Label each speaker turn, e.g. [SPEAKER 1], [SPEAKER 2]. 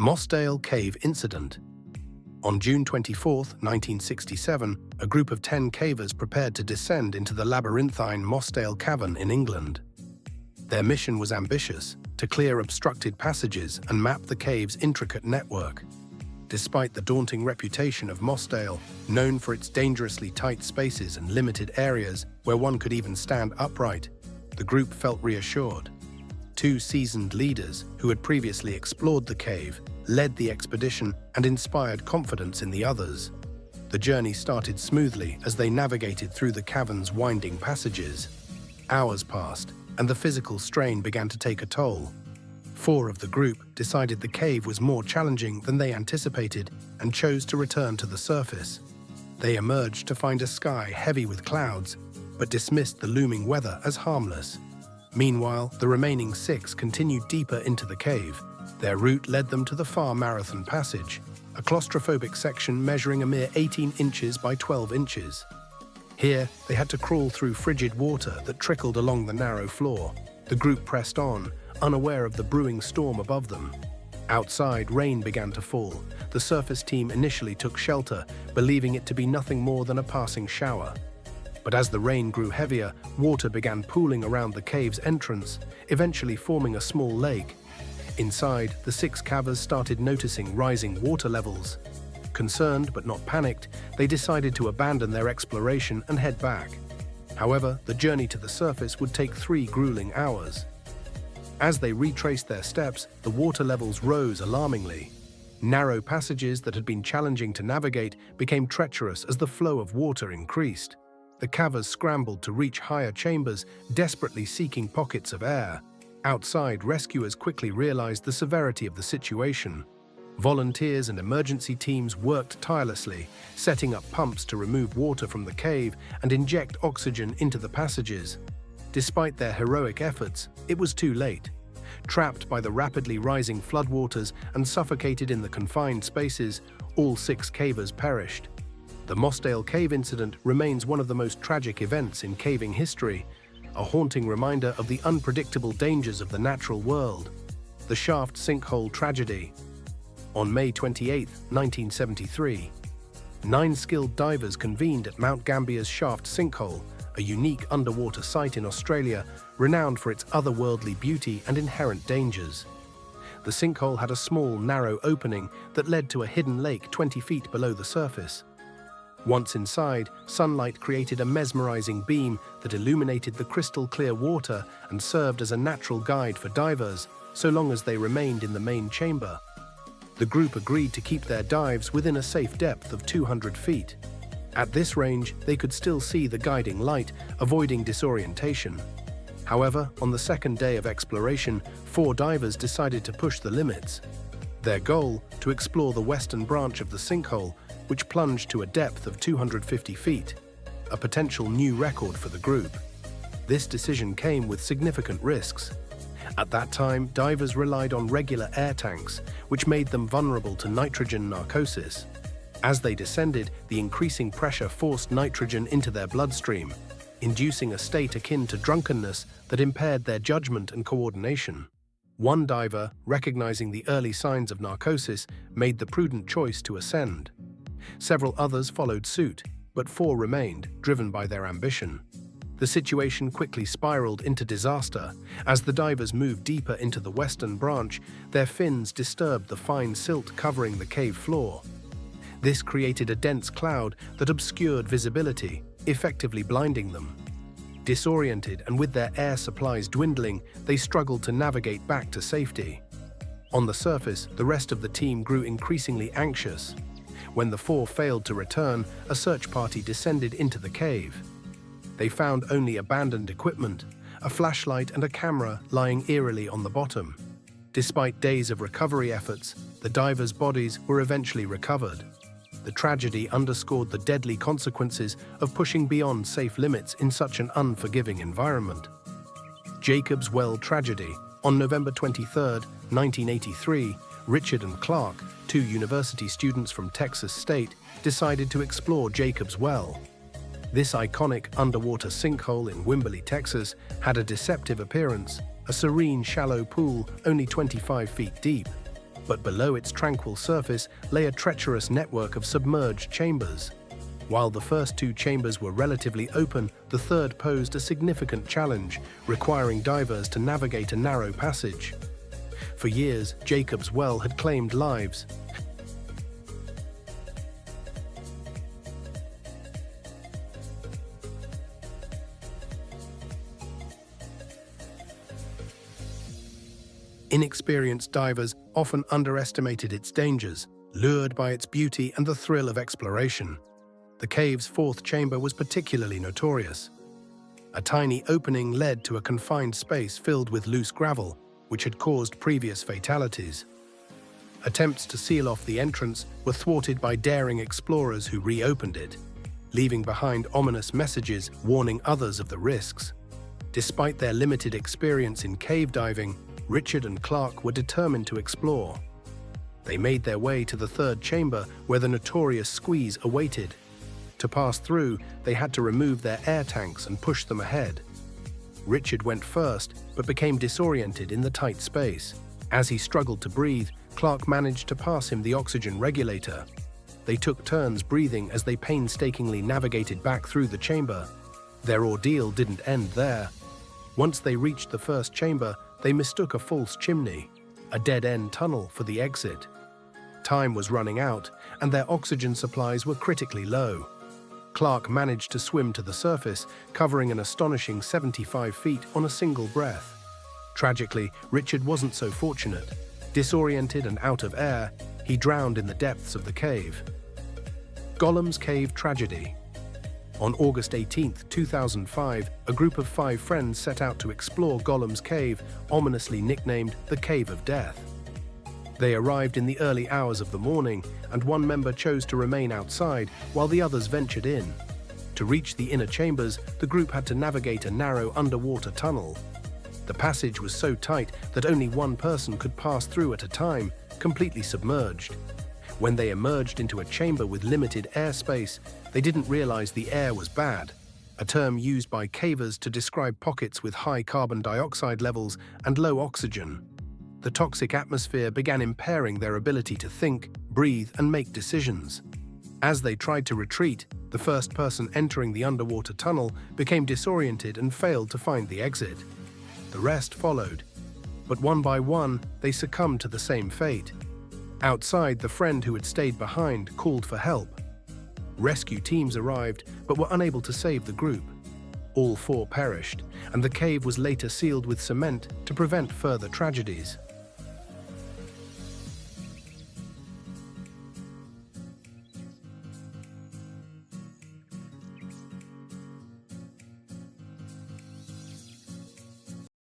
[SPEAKER 1] Mossdale Cave Incident. On June 24, 1967, a group of 10 cavers prepared to descend into the labyrinthine Mossdale Cavern in England. Their mission was ambitious, to clear obstructed passages and map the cave's intricate network. Despite the daunting reputation of Mossdale, known for its dangerously tight spaces and limited areas where one could even stand upright, the group felt reassured. 2 seasoned leaders who had previously explored the cave led the expedition and inspired confidence in the others. The journey started smoothly as they navigated through the cavern's winding passages. Hours passed, and the physical strain began to take a toll. 4 of the group decided the cave was more challenging than they anticipated and chose to return to the surface. They emerged to find a sky heavy with clouds, but dismissed the looming weather as harmless. Meanwhile, the remaining 6 continued deeper into the cave. Their route led them to the Far Marathon Passage, a claustrophobic section measuring a mere 18 inches by 12 inches. Here, they had to crawl through frigid water that trickled along the narrow floor. The group pressed on, unaware of the brewing storm above them. Outside, rain began to fall. The surface team initially took shelter, believing it to be nothing more than a passing shower. But as the rain grew heavier, water began pooling around the cave's entrance, eventually forming a small lake. Inside, the 6 cavers started noticing rising water levels. Concerned but not panicked, they decided to abandon their exploration and head back. However, the journey to the surface would take 3 grueling hours. As they retraced their steps, the water levels rose alarmingly. Narrow passages that had been challenging to navigate became treacherous as the flow of water increased. The cavers scrambled to reach higher chambers, desperately seeking pockets of air. Outside, rescuers quickly realized the severity of the situation. Volunteers and emergency teams worked tirelessly, setting up pumps to remove water from the cave and inject oxygen into the passages. Despite their heroic efforts, it was too late. Trapped by the rapidly rising floodwaters and suffocated in the confined spaces, all 6 cavers perished. The Mossdale Cave incident remains one of the most tragic events in caving history, a haunting reminder of the unpredictable dangers of the natural world. The Shaft Sinkhole Tragedy. On May 28, 1973, 9 skilled divers convened at Mount Gambier's Shaft Sinkhole, a unique underwater site in Australia renowned for its otherworldly beauty and inherent dangers. The sinkhole had a small, narrow opening that led to a hidden lake 20 feet below the surface. Once inside, sunlight created a mesmerizing beam that illuminated the crystal-clear water and served as a natural guide for divers, so long as they remained in the main chamber. The group agreed to keep their dives within a safe depth of 200 feet. At this range, they could still see the guiding light, avoiding disorientation. However, on the second day of exploration, 4 divers decided to push the limits. Their goal, to explore the western branch of the sinkhole, which plunged to a depth of 250 feet, a potential new record for the group. This decision came with significant risks. At that time, divers relied on regular air tanks, which made them vulnerable to nitrogen narcosis. As they descended, the increasing pressure forced nitrogen into their bloodstream, inducing a state akin to drunkenness that impaired their judgment and coordination. One diver, recognizing the early signs of narcosis, made the prudent choice to ascend. Several others followed suit, but 4 remained, driven by their ambition. The situation quickly spiraled into disaster. As the divers moved deeper into the western branch, their fins disturbed the fine silt covering the cave floor. This created a dense cloud that obscured visibility, effectively blinding them. Disoriented and with their air supplies dwindling, they struggled to navigate back to safety. On the surface, the rest of the team grew increasingly anxious. When the 4 failed to return, a search party descended into the cave. They found only abandoned equipment, a flashlight and a camera lying eerily on the bottom. Despite days of recovery efforts, the divers' bodies were eventually recovered. The tragedy underscored the deadly consequences of pushing beyond safe limits in such an unforgiving environment. Jacob's Well Tragedy. On November 23, 1983, Richard and Clark, 2 university students from Texas State, decided to explore Jacob's Well. This iconic underwater sinkhole in Wimberley, Texas, had a deceptive appearance, a serene, shallow pool only 25 feet deep. But below its tranquil surface lay a treacherous network of submerged chambers. While the first two chambers were relatively open, the third posed a significant challenge, requiring divers to navigate a narrow passage. For years, Jacob's well had claimed lives. Inexperienced divers often underestimated its dangers, lured by its beauty and the thrill of exploration. The cave's fourth chamber was particularly notorious. A tiny opening led to a confined space filled with loose gravel, which had caused previous fatalities. Attempts to seal off the entrance were thwarted by daring explorers who reopened it, leaving behind ominous messages warning others of the risks. Despite their limited experience in cave diving, Richard and Clark were determined to explore. They made their way to the third chamber where the notorious squeeze awaited. To pass through, they had to remove their air tanks and push them ahead. Richard went first, but became disoriented in the tight space. As he struggled to breathe, Clark managed to pass him the oxygen regulator. They took turns breathing as they painstakingly navigated back through the chamber. Their ordeal didn't end there. Once they reached the first chamber, they mistook a false chimney, a dead-end tunnel, for the exit. Time was running out, and their oxygen supplies were critically low. Clark managed to swim to the surface, covering an astonishing 75 feet on a single breath. Tragically, Richard wasn't so fortunate. Disoriented and out of air, he drowned in the depths of the cave. Gollum's Cave Tragedy. On August 18, 2005, a group of 5 friends set out to explore Gollum's Cave, ominously nicknamed the Cave of Death. They arrived in the early hours of the morning, and one member chose to remain outside while the others ventured in. To reach the inner chambers, the group had to navigate a narrow underwater tunnel. The passage was so tight that only one person could pass through at a time, completely submerged. When they emerged into a chamber with limited airspace, they didn't realize the air was bad, a term used by cavers to describe pockets with high carbon dioxide levels and low oxygen. The toxic atmosphere began impairing their ability to think, breathe, and make decisions. As they tried to retreat, the first person entering the underwater tunnel became disoriented and failed to find the exit. The rest followed, but one by one, they succumbed to the same fate. Outside, the friend who had stayed behind called for help. Rescue teams arrived, but were unable to save the group. All 4 perished, and the cave was later sealed with cement to prevent further tragedies.